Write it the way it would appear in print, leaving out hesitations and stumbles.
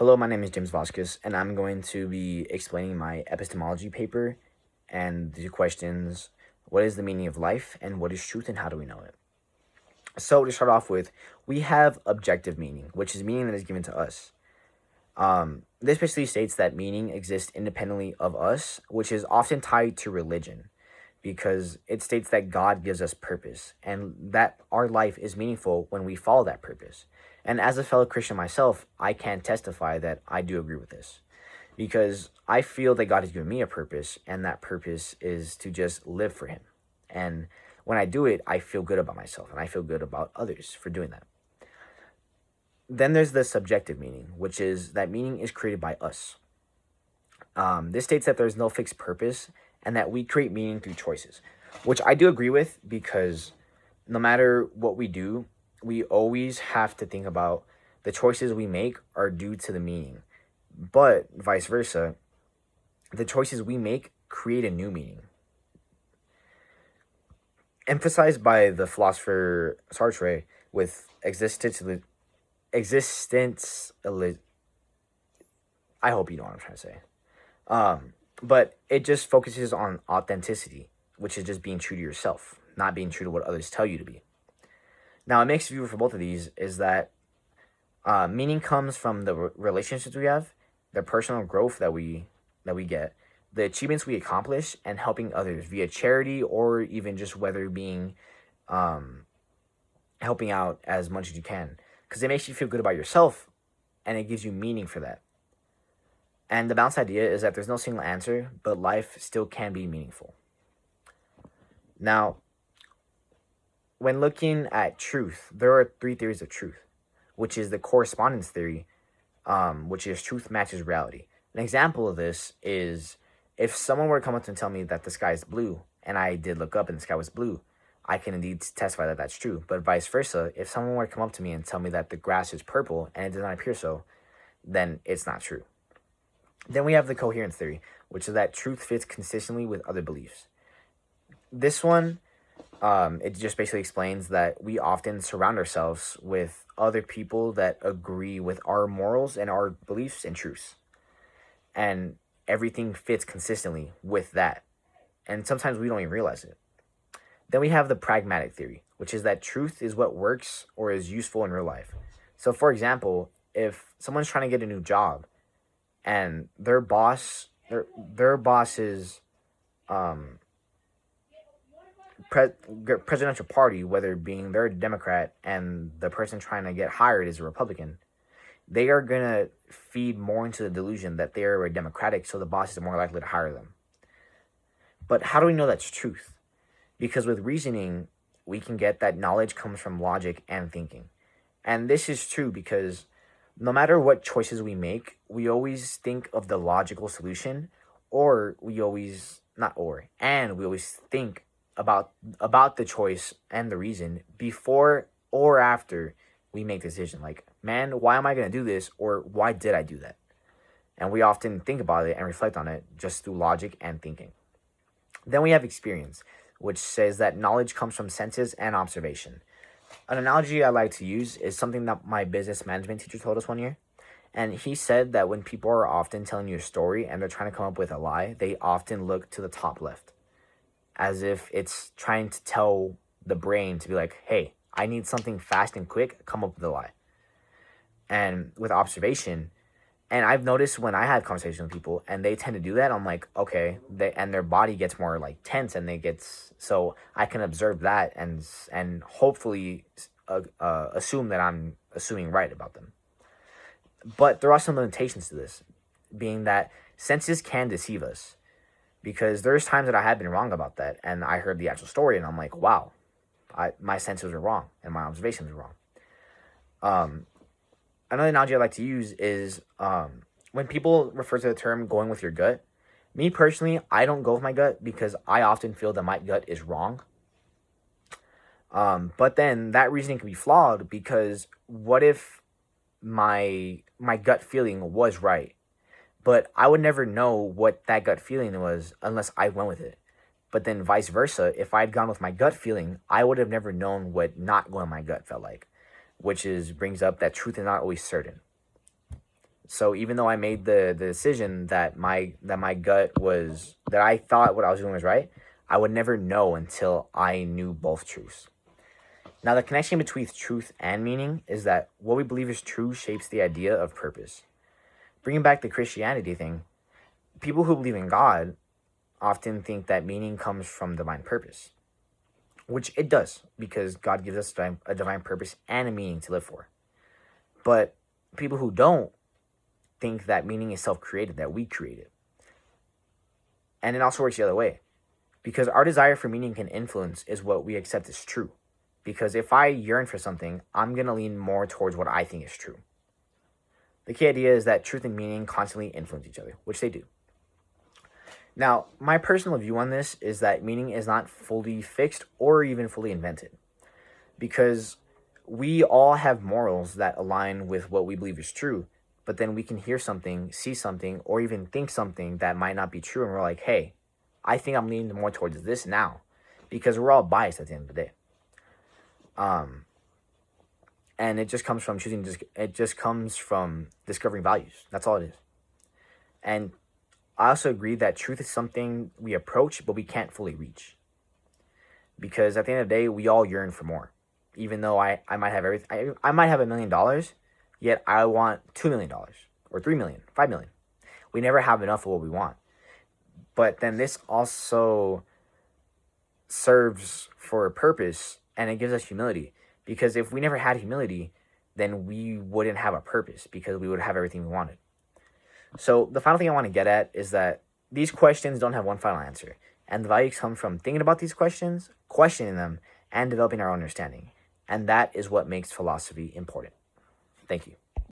Hello, my name is James Vasquez, and I'm going to be explaining my epistemology paper and the questions: what is the meaning of life, and what is truth, and how do we know it? So, to start off with, we have objective meaning, which is meaning that is given to us. This basically states that meaning exists independently of us, which is often tied to religion because it states that God gives us purpose and that our life is meaningful when we follow that purpose. And as a fellow Christian myself, I can testify that I do agree with this because I feel that God has given me a purpose, and that purpose is to just live for Him. And when I do it, I feel good about myself and I feel good about others for doing that. Then there's the subjective meaning, which is that meaning is created by us. This states that there's no fixed purpose and that we create meaning through choices, which I do agree with because no matter what we do, we always have to think about the choices we make are due to the meaning. But vice versa, the choices we make create a new meaning. Emphasized by the philosopher Sartre with existence. I hope you know what I'm trying to say. But it just focuses on authenticity, which is just being true to yourself, not being true to what others tell you to be. Now, a mixed view for both of these is that meaning comes from the relationships we have, the personal growth that we get, the achievements we accomplish, and helping others via charity or even just whether being helping out as much as you can, because it makes you feel good about yourself and it gives you meaning for that. And the balanced idea is that there's no single answer, but life still can be meaningful. Now, when looking at truth, there are three theories of truth, which is the correspondence theory, which is truth matches reality. An example of this is if someone were to come up and tell me that the sky is blue, and I did look up and the sky was blue, I can indeed testify that that's true. But vice versa, if someone were to come up to me and tell me that the grass is purple and it does not appear so, then it's not true. Then we have the coherence theory, which is that truth fits consistently with other beliefs. This one, it just basically explains that we often surround ourselves with other people that agree with our morals and our beliefs and truths. And everything fits consistently with that. And sometimes we don't even realize it. Then we have the pragmatic theory, which is that truth is what works or is useful in real life. So, for example, if someone's trying to get a new job, and their boss's presidential party, whether being they're a Democrat and the person trying to get hired is a Republican, they are gonna feed more into the delusion that they are a Democratic, so the boss is more likely to hire them. But how do we know that's truth? Because with reasoning, we can get that knowledge comes from logic and thinking. And this is true because no matter what choices we make, we always think of the logical solution, or we always think about the choice and the reason before or after we make the decision. Like, man, why am I going to do this, or why did I do that? And we often think about it and reflect on it just through logic and thinking. Then we have experience, which says that knowledge comes from senses and observation. An analogy I like to use is something that my business management teacher told us one year. And he said that when people are often telling you a story and they're trying to come up with a lie, they often look to the top left, as if it's trying to tell the brain to be like, hey, I need something fast and quick, come up with a lie. And with observation, and I've noticed when I have conversations with people and they tend to do that, I'm like, okay, and their body gets more like tense, and so I can observe that and hopefully assume that I'm assuming right about them. But there are some limitations to this, being that senses can deceive us, because there's times that I have been wrong about that, and I heard the actual story and I'm like, wow, my senses were wrong and my observations were wrong. Another analogy I like to use is when people refer to the term going with your gut. Me personally, I don't go with my gut because I often feel that my gut is wrong. But then that reasoning can be flawed, because what if my gut feeling was right? But I would never know what that gut feeling was unless I went with it. But then vice versa, if I'd gone with my gut feeling, I would have never known what not going with my gut felt like, which brings up that truth is not always certain. So even though I made the decision that my gut was that I thought what I was doing was right, I would never know until I knew both truths. Now the connection between truth and meaning is that what we believe is true shapes the idea of purpose. Bringing back the Christianity thing, people who believe in God often think that meaning comes from divine purpose, which it does, because God gives us a divine purpose and a meaning to live for. But people who don't think that meaning is self-created, that we create it. And it also works the other way, because our desire for meaning can influence is what we accept as true. Because if I yearn for something, I'm going to lean more towards what I think is true. The key idea is that truth and meaning constantly influence each other, which they do. Now, my personal view on this is that meaning is not fully fixed or even fully invented, because we all have morals that align with what we believe is true, but then we can hear something, see something, or even think something that might not be true, and we're like, hey, I think I'm leaning more towards this now, because we're all biased at the end of the day. And it just comes from discovering values. That's all it is. And I also agree that truth is something we approach, but we can't fully reach. Because at the end of the day, we all yearn for more. Even though I might have everything, I might have $1 million, yet I want $2 million or 3 million, 5 million. We never have enough of what we want. But then this also serves for a purpose, and it gives us humility. Because if we never had humility, then we wouldn't have a purpose, because we would have everything we wanted. So the final thing I want to get at is that these questions don't have one final answer. And the value comes from thinking about these questions, questioning them, and developing our own understanding. And that is what makes philosophy important. Thank you.